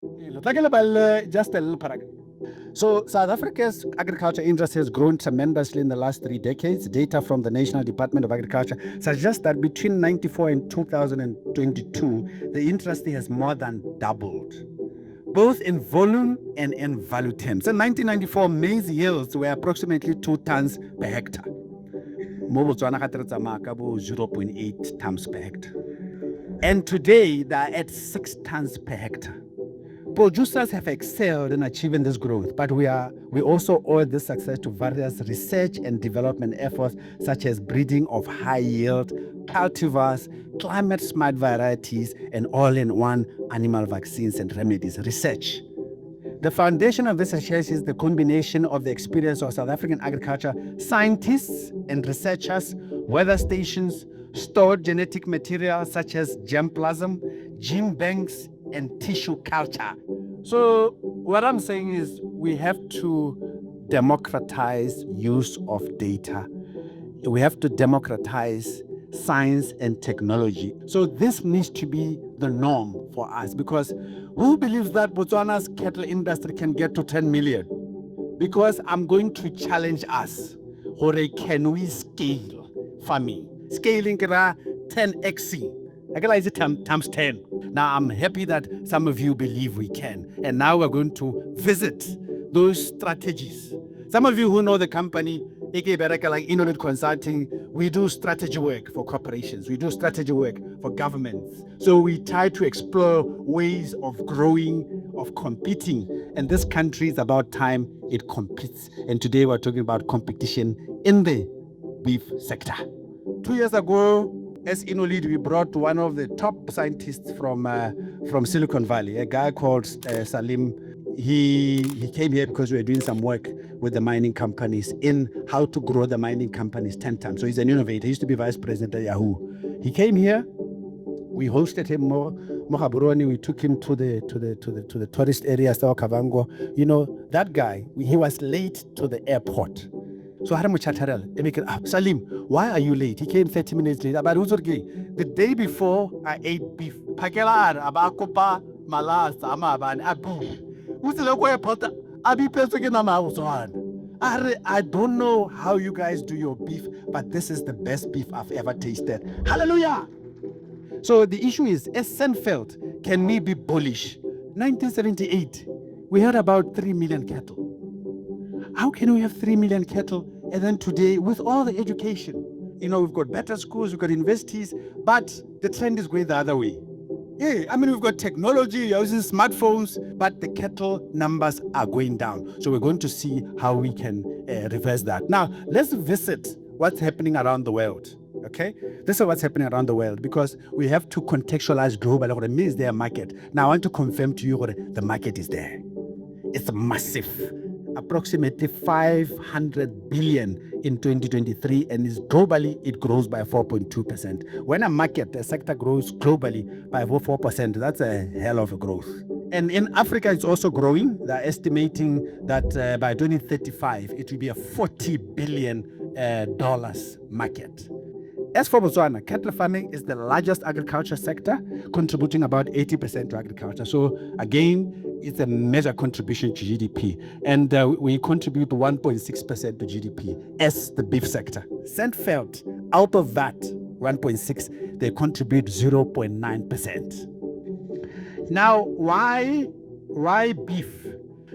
Just a little paragraph. So South Africa's agriculture industry has grown tremendously in the last 3 decades. Data from the National Department of Agriculture suggests that between 94 and 2022, the industry has more than doubled, both in volume and in value terms. In 1994, maize yields were approximately 2 tons per hectare. Mo Botswana ga tsamaya ka bo 0.8 tons per hectare. And today, they are at 6 tons per hectare. Producers have excelled in achieving this growth, but we also owe this success to various research and development efforts, such as breeding of high-yield cultivars, climate-smart varieties, and all-in-one animal vaccines and remedies research. The foundation of this success is the combination of the experience of South African agriculture scientists and researchers, weather stations, stored genetic material such as germplasm, gene banks, and tissue culture. So what I'm saying is we have to democratize use of data. We have to democratize science and technology. So this needs to be the norm for us, because who believes that Botswana's cattle industry can get to 10 million? Because I'm going to challenge us. Can we scale farming? Scaling 10x. Is it times 10? Now, I'm happy that some of you believe we can. And now we're going to visit those strategies. Some of you who know the company, like Innovative Consulting, we do strategy work for corporations. We do strategy work for governments. So we try to explore ways of growing, of competing. And this country is about time it competes. And today we're talking about competition in the beef sector. 2 years ago, as InnoLead, we brought one of the top scientists from Silicon Valley, a guy called Salim. He came here because we were doing some work with the mining companies in how to grow the mining companies 10 times. So he's an innovator. He used to be vice president at Yahoo. He came here. We hosted him more. We took him to the tourist area, Kavango. You know, that guy, he was late to the airport. So Salim, why are you late? He came 30 minutes late. But the day before, I ate beef. I don't know how you guys do your beef, but this is the best beef I've ever tasted. Hallelujah! So the issue is, as Sandvelt, can we be bullish? 1978, we had about 3 million cattle. How can we have 3 million cattle? And then today, with all the education, we've got better schools, we've got universities, but the trend is going the other way. Yeah, we've got technology, we're using smartphones, but the cattle numbers are going down. So we're going to see how we can reverse that. Now, let's visit what's happening around the world. Okay, this is what's happening around the world, because we have to contextualize globally what it means their market. Now, I want to confirm to you what the market is there. It's massive. Approximately 500 billion in 2023, and globally it grows by 4.2%. When a sector grows globally by 4%, that's a hell of a growth. And in Africa, it's also growing. They're estimating that by 2035, it will be a $40 billion market. As for Botswana, cattle farming is the largest agriculture sector, contributing about 80% to agriculture. So again, it's a major contribution to GDP. And we contribute 1.6% to GDP as the beef sector. Sandvelt, out of that 1.6, they contribute 0.9%. Now, why beef?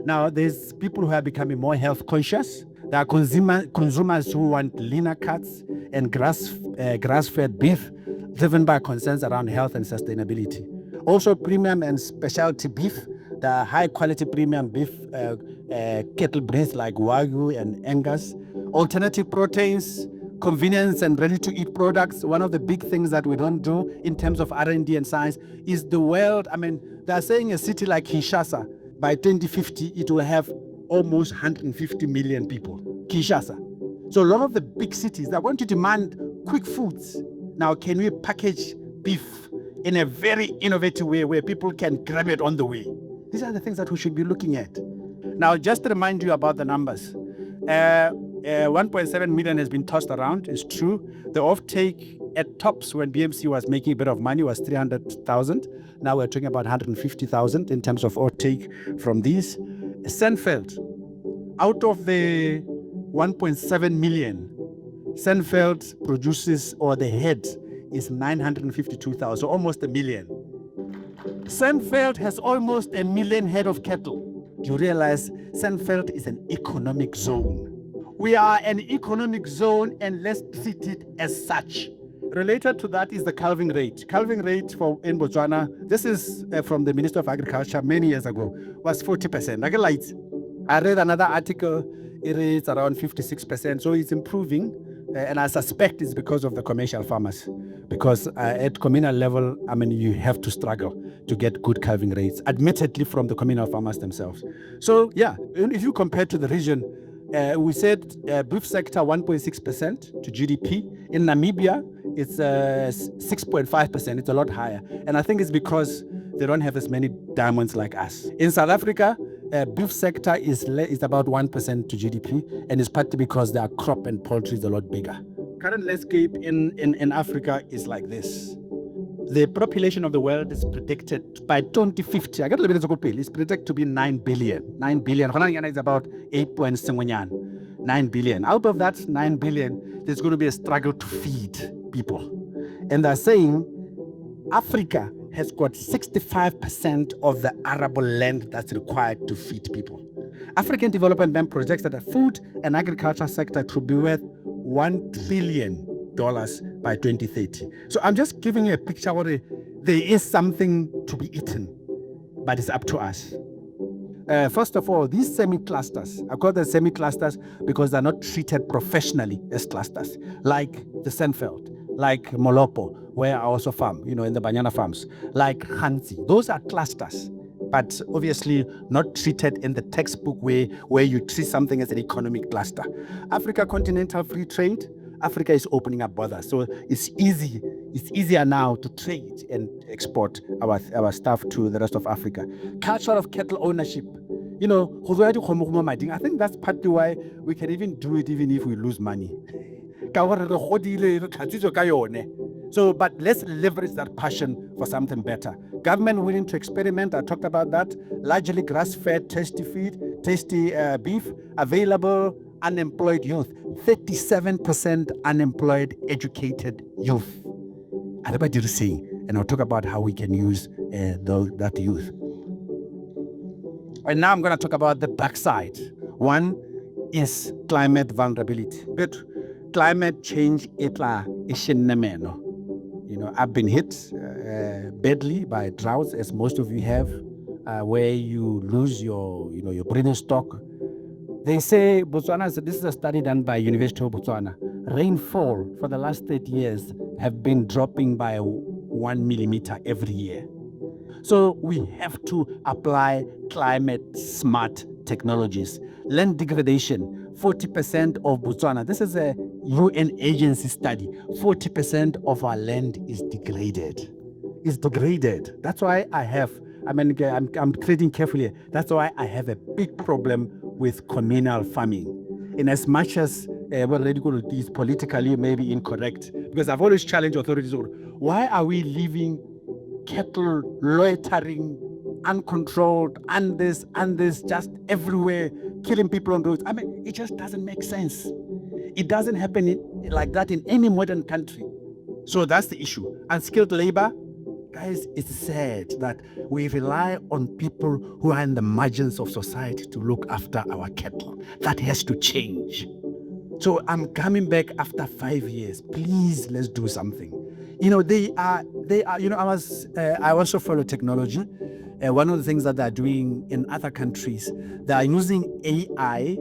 Now, there's people who are becoming more health conscious. There are consumers who want leaner cuts and grass-fed beef, driven by concerns around health and sustainability. Also, premium and specialty beef, the high-quality premium beef cattle breeds like Wagyu and Angus. Alternative proteins, convenience and ready-to-eat products. One of the big things that we don't do in terms of R&D and science is the world. They're saying a city like Kinshasa, by 2050, it will have almost 150 million people. Kinshasa. So a lot of the big cities, they're going to demand quick foods. Now, can we package beef in a very innovative way where people can grab it on the way? These are the things that we should be looking at. Now, just to remind you about the numbers. 1.7 million has been tossed around. It's true. The offtake at tops, when BMC was making a bit of money, was 300,000. Now we're talking about 150,000 in terms of outtake from these. Sandvelt, out of the 1.7 million, Sandvelt produces, or the head is 952,000, so almost a million. Sandvelt has almost a million head of cattle. You realize Sandvelt is an economic zone. We are an economic zone, and let's treat it as such. Related to that is the calving rate. Calving rate in Botswana, this is from the Minister of Agriculture many years ago, was 40%. I read another article, it is around 56%, so it's improving. And I suspect it's because of the commercial farmers. Because at communal level, you have to struggle to get good calving rates, admittedly from the communal farmers themselves. So yeah, if you compare to the region, we said beef sector 1.6% to GDP. In Namibia, it's 6.5%. It's a lot higher. And I think it's because they don't have as many diamonds like us. In South Africa, beef sector is about 1% to GDP, and it's partly because their crop and poultry is a lot bigger. Current landscape in Africa is like this. The population of the world is predicted by 2050. I got a little bit of a it's predicted to be 9 billion. 9 billion. It's about 9 billion. Out of that 9 billion, there's going to be a struggle to feed people. And they're saying Africa has got 65% of the arable land that's required to feed people. African Development Bank projects that the food and agriculture sector could be worth $1 trillion by 2030. So I'm just giving you a picture where there is something to be eaten, but it's up to us. First of all, these semi-clusters, I call them semi-clusters because they're not treated professionally as clusters, like the Sandvelt, like Molopo, where I also farm, in the banana farms, like Hansi. Those are clusters, but obviously not treated in the textbook way where you treat something as an economic cluster. Africa Continental Free Trade, Africa is opening up borders. So it's easier now to trade and export our stuff to the rest of Africa. Culture of cattle ownership. I think that's partly why we can even do it even if we lose money. So, but let's leverage that passion for something better. Government willing to experiment, I talked about that. Largely grass-fed, tasty feed, tasty beef, available, unemployed youth. 37% unemployed, educated youth. Everybody is saying, and I'll talk about how we can use that youth. And now I'm going to talk about the backside. One is climate vulnerability. But climate change I've been hit badly by droughts, as most of you have, where you lose your breeding stock. They say Botswana, this is a study done by University of Botswana. Rainfall for the last 30 years have been dropping by 1 millimeter every year. So we have to apply climate smart technologies. Land degradation, 40% of Botswana. This is a UN agency study. 40% of our land is degraded. It's degraded. That's why I'm trading carefully. That's why I have a big problem with communal farming. In as much as what is politically maybe incorrect, because I've always challenged authorities. Why are we leaving cattle loitering, uncontrolled, and this, just everywhere, killing people on roads? It just doesn't make sense. It doesn't happen like that in any modern country. So that's the issue. Unskilled labor, guys, it's sad that we rely on people who are in the margins of society to look after our cattle. That has to change. So I'm coming back after 5 years. Please, let's do something. I also follow technology. One of the things that they're doing in other countries, they are using AI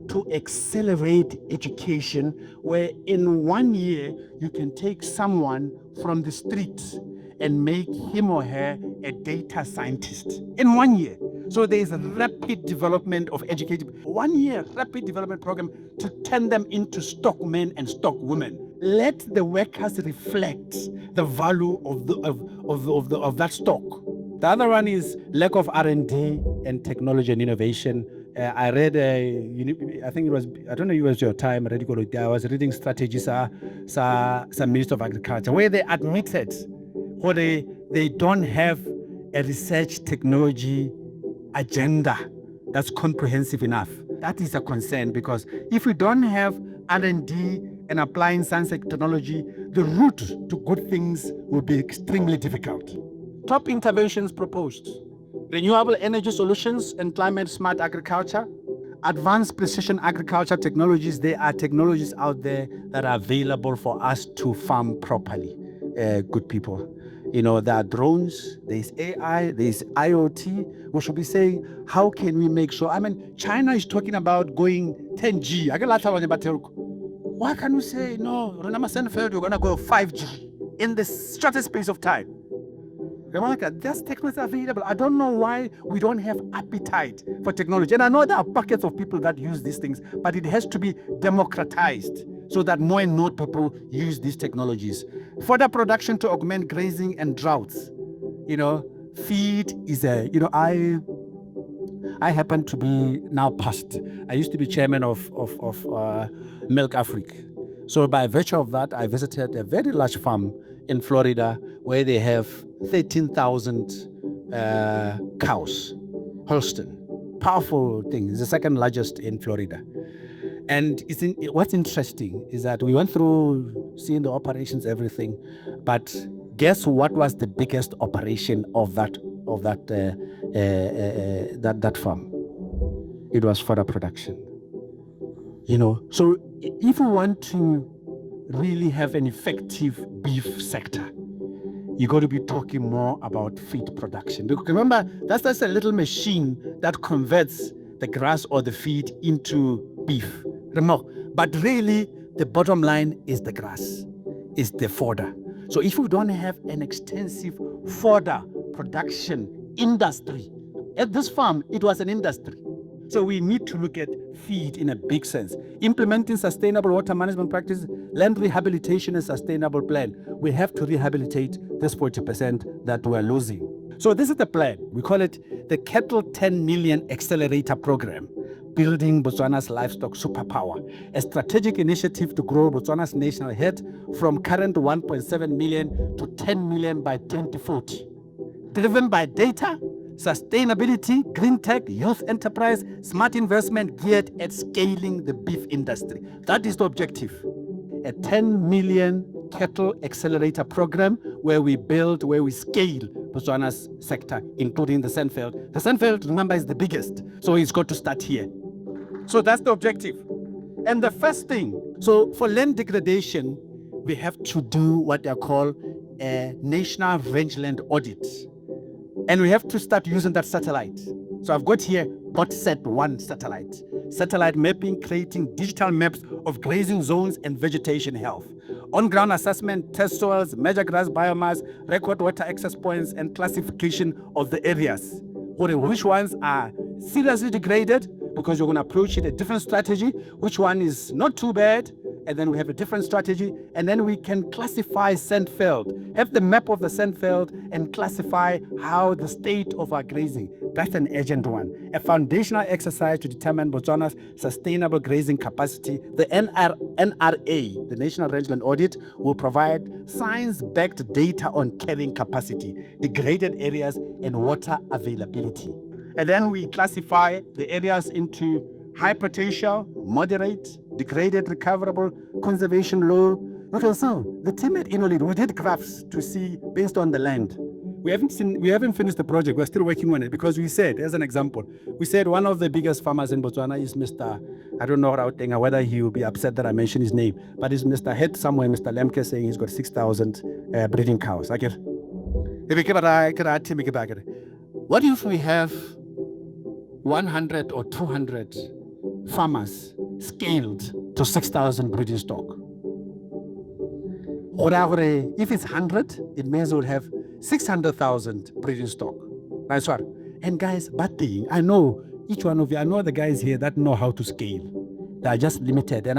to accelerate education, where in 1 year, you can take someone from the streets and make him or her a data scientist in 1 year. So there is a rapid development of education. 1 year rapid development program to turn them into stockmen and stockwomen. Let the workers reflect the value of that stock. The other one is lack of R&D and technology and innovation. I read, I think it was, I don't know if it was your time, I was reading strategy sa Minister of Agriculture, where they admitted where they don't have a research technology agenda that's comprehensive enough. That is a concern, because if we don't have R&D and applying science and technology, the route to good things will be extremely difficult. Top interventions proposed: renewable energy solutions and climate smart agriculture, advanced precision agriculture technologies. There are technologies out there that are available for us to farm properly, good people. There are drones, there's AI, there's IoT. We should be saying, how can we make sure? I mean, China is talking about going 10G. Why can't we say, no, Sandvelt, we're going to go 5G in the shortest space of time? There's technology available. I don't know why we don't have appetite for technology. And I know there are pockets of people that use these things, but it has to be democratized so that more and more people use these technologies. Further production to augment grazing and droughts. Feed is I happen to be now past. I used to be chairman of Milk Africa. So by virtue of that, I visited a very large farm in Florida where they have 13,000 cows, Holstein. Powerful thing. It's the second largest in Florida. And what's interesting is that we went through seeing the operations, everything, but guess what was the biggest operation of that farm? It was fodder production. So if we want to really have an effective beef sector, you got to be talking more about feed production. Because remember, that's a little machine that converts the grass or the feed into beef. But really, the bottom line is the grass, is the fodder. So if we don't have an extensive fodder production industry, at this farm, it was an industry. So we need to look at feed in a big sense. Implementing sustainable water management practices, land rehabilitation and sustainable plan. We have to rehabilitate this 40% that we're losing. So this is the plan. We call it the Cattle 10 Million Accelerator Program, Building Botswana's Livestock Superpower, a strategic initiative to grow Botswana's national herd from current 1.7 million to 10 million by 2040. Driven by data, sustainability, green tech, youth enterprise, smart investment geared at scaling the beef industry. That is the objective. A 10 million cattle accelerator program where we scale Botswana's sector, including the Sandvelt. The Sandvelt, remember, is the biggest. So it's got to start here. So that's the objective. And the first thing, so for land degradation, we have to do what they call a national rangeland audit. And we have to start using that satellite. So I've got here BotSat-1 satellite mapping, creating digital maps of grazing zones and vegetation health. On-ground assessment, test soils, measure grass biomass, record water access points, and classification of the areas. Which ones are seriously degraded, because you're going to approach it a different strategy, which one is not too bad, and then we have a different strategy, and then we can classify Sandvelt, have the map of the Sandvelt, and classify how the state of our grazing. That's an urgent one. A foundational exercise to determine Botswana's sustainable grazing capacity. The NRA, the National Rangeland Audit, will provide science-backed data on carrying capacity, degraded areas, and water availability. And then we classify the areas into high potential, moderate, degraded, recoverable, conservation low. Okay, so the team at Inolid, we did graphs to see based on the land. We haven't finished the project. We're still working on it, because we said, as an example, we said one of the biggest farmers in Botswana is Mr. I don't know Rautenga, whether he will be upset that I mention his name, but it's Mr. Head somewhere, Mr. Lemke, saying he's got 6,000 breeding cows. What if we have 100 or 200 farmers scaled to 6,000 breeding stock? If it's 100, it means we'll have 600,000 breeding stock. Nice one. And guys, bad thing, I know each one of you, I know the guys here that know how to scale. They are just limited. And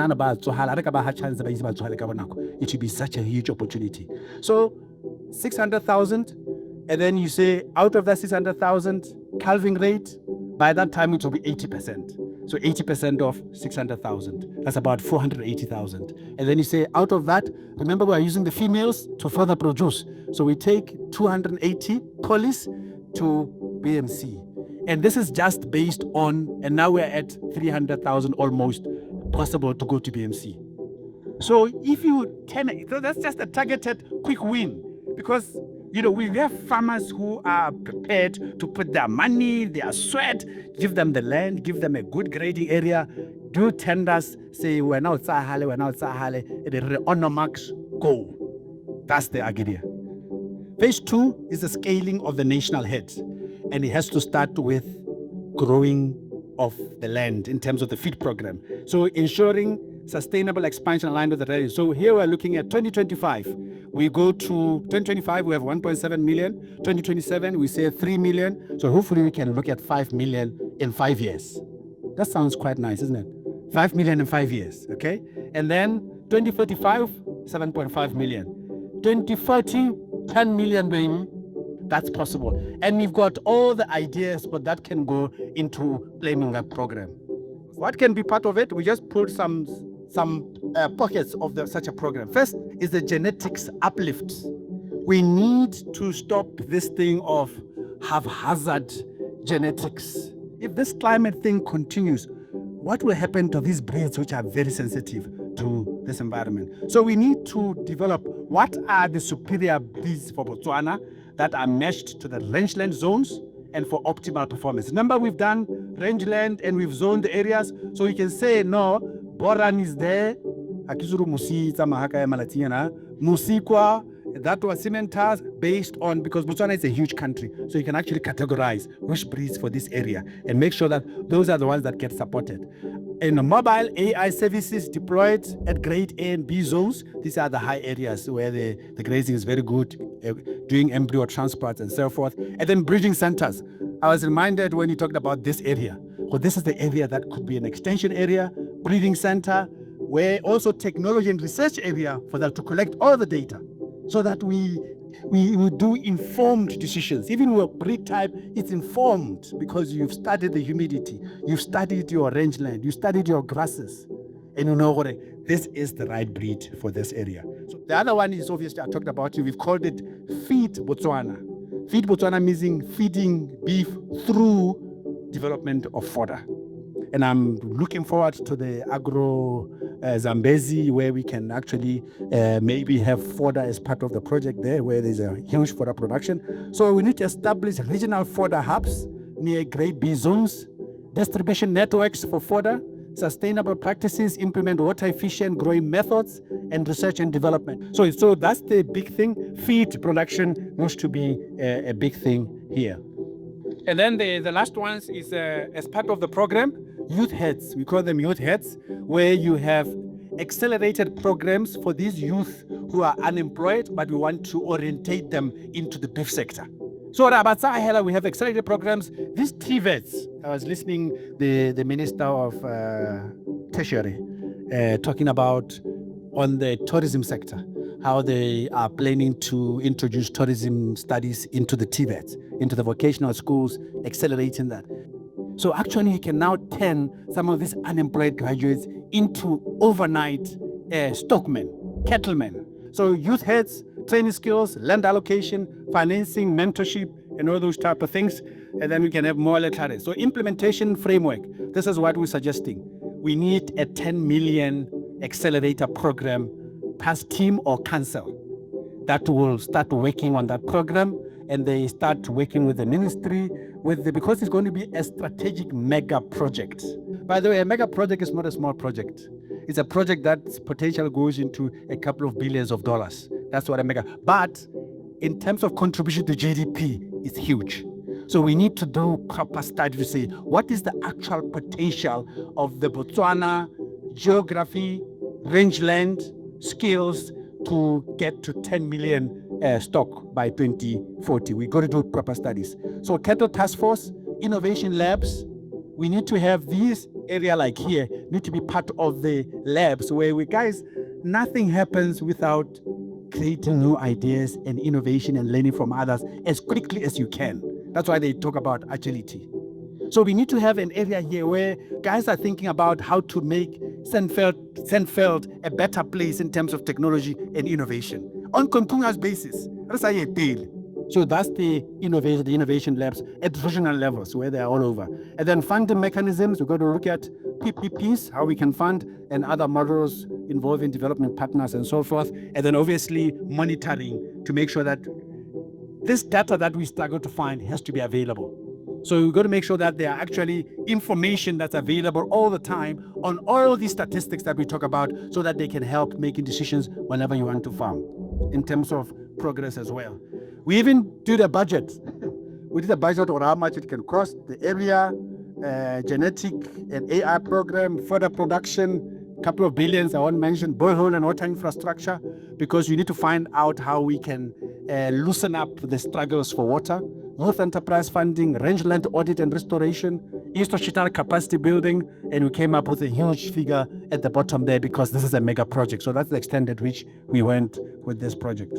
it should be such a huge opportunity. So 600,000, and then you say out of that 600,000, calving rate, By that time, it will be 80%. So 80% of 600,000, that's about 480,000. And then you say, out of that, remember we are using the females to further produce. So we take 280 police to BMC. And this is just based on, and now we're at 300,000 almost possible to go to BMC. So if you can, so that's just a targeted quick win, because we have farmers who are prepared to put their money, their sweat, give them the land, give them a good grading area, do tenders, say we're now Sahale, the honor marks, go. That's the idea. Phase 2 is the scaling of the national heads, and it has to start with growing of the land in terms of the feed program. So ensuring sustainable expansion aligned with the ready. So here we're looking at 2025. We go to 2025, we have 1.7 million. 2027, we say 3 million. So hopefully we can look at 5 million in 5 years. That sounds quite nice, isn't it? 5 million in 5 years, okay? And then 2035, 7.5 million. 2040, 10 million, baby. That's possible. And we've got all the ideas, but that can go into planning that program. What can be part of it? We just pulled some pockets of such a program. First is the genetics uplift. We need to stop this thing of haphazard genetics. If this climate thing continues, what will happen to these breeds which are very sensitive to this environment? So we need to develop what are the superior breeds for Botswana that are meshed to the rangeland zones and for optimal performance. Remember, we've done rangeland and we've zoned the areas, so we can say, no, Boran is there, Akizuru Musi, Musikwa, that was Cimentas based on, because Botswana is a huge country, so you can actually categorize which breeds for this area and make sure that those are the ones that get supported. In mobile AI services deployed at grade A and B zones, these are the high areas where the grazing is very good, doing embryo transports and so forth. And then breeding centers. I was reminded when you talked about this area. Well, this is the area that could be an extension area, breeding center, where also technology and research area for that to collect all the data so that we do informed decisions. Even with breed type, it's informed because you've studied the humidity, you've studied your rangeland, you studied your grasses, and you know what, this is the right breed for this area. So the other one is obviously, I talked about it, we've called it Feed Botswana. Feed Botswana meaning feeding beef through development of fodder. And I'm looking forward to the agro Zambezi, where we can actually maybe have fodder as part of the project there, where there's a huge fodder production. So we need to establish regional fodder hubs near grade B zones, distribution networks for fodder, sustainable practices, implement water efficient growing methods, and research and development. So that's the big thing. Feed production needs to be a big thing here. And then the last one is as part of the program, youth heads. We call them youth heads, where you have accelerated programs for these youth who are unemployed, but we want to orientate them into the beef sector. So Rabatsahela, we have accelerated programs. These TVETs, I was listening the Minister of Treasury talking about on the tourism sector, how they are planning to introduce tourism studies into the TVETs, into the vocational schools, accelerating that. So actually, you can now turn some of these unemployed graduates into overnight stockmen, cattlemen. So youth heads, training skills, land allocation, financing, mentorship, and all those type of things. And then we can have more literacy. So implementation framework, this is what we're suggesting. We need a 10 million accelerator program past team or council that will start working on that program, and they start working with the ministry because it's going to be a strategic mega project. By the way, a mega project is not a small project. It's a project that's potential goes into a couple of billions of dollars. That's what a mega. But in terms of contribution to GDP, it's huge. So we need to do proper study to say what is the actual potential of the Botswana geography, rangeland, skills to get to 10 million stock by 2040. We got to do proper studies. So cattle task force, innovation labs, we need to have these area like here, need to be part of the labs where nothing happens without creating new ideas and innovation and learning from others as quickly as you can. That's why they talk about agility. So we need to have an area here where guys are thinking about how to make Sandvelt a better place in terms of technology and innovation on continuous basis. So that's the innovation labs at regional levels where they are all over. And then funding mechanisms, we've got to look at PPPs, how we can fund, and other models involving development partners and so forth. And then obviously monitoring to make sure that this data that we struggle to find has to be available. So we've got to make sure that there are actually information that's available all the time on all these statistics that we talk about so that they can help making decisions whenever you want to farm in terms of progress as well. We even did a budget. We did a budget on how much it can cost, the area, genetic and AI program, further production, a couple of billions, I won't mention, borehole and water infrastructure, because you need to find out how we can loosen up the struggles for water, youth enterprise funding, rangeland audit and restoration, institutional capacity building, and we came up with a huge figure at the bottom there because this is a mega project. So that's the extent at which we went with this project.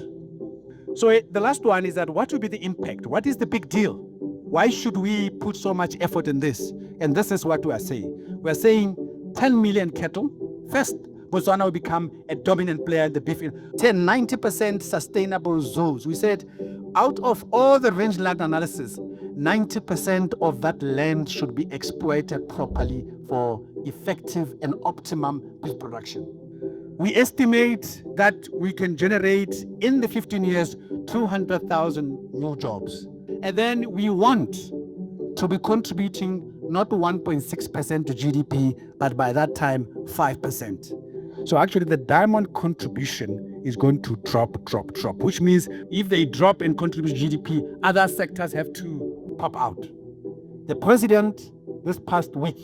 So the last one is that what will be the impact? What is the big deal? Why should we put so much effort in this? And this is what we are saying. We are saying 10 million cattle. First, Botswana will become a dominant player in the beef. 90% sustainable zones. We said out of all the rangeland analysis, 90% of that land should be exploited properly for effective and optimum beef production. We estimate that we can generate in the 15 years 200,000 new jobs. And then we want to be contributing not 1.6% to GDP, but by that time, 5%. So actually the diamond contribution is going to drop, which means if they drop and contribute to GDP, other sectors have to pop out. The president, this past week,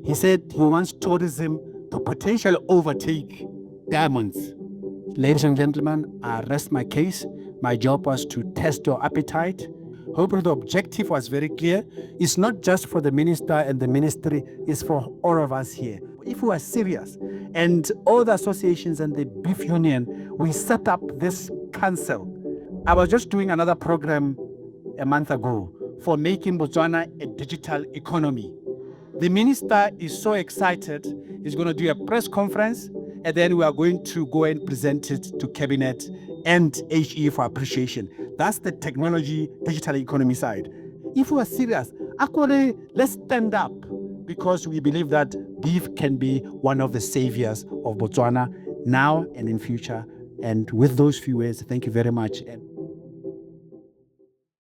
he said he wants tourism to potentially overtake diamonds. Ladies and gentlemen, I rest my case. My job was to test your appetite. Hopefully the objective was very clear. It's not just for the minister and the ministry, it's for all of us here. If we are serious, and all the associations and the beef union, we set up this council. I was just doing another program a month ago for making Botswana a digital economy. The minister is so excited, he's going to do a press conference, and then we are going to go and present it to Cabinet and HE for appreciation. That's the technology, digital economy side. If we are serious, actually, let's stand up because we believe that beef can be one of the saviors of Botswana now and in future. And with those few words, thank you very much.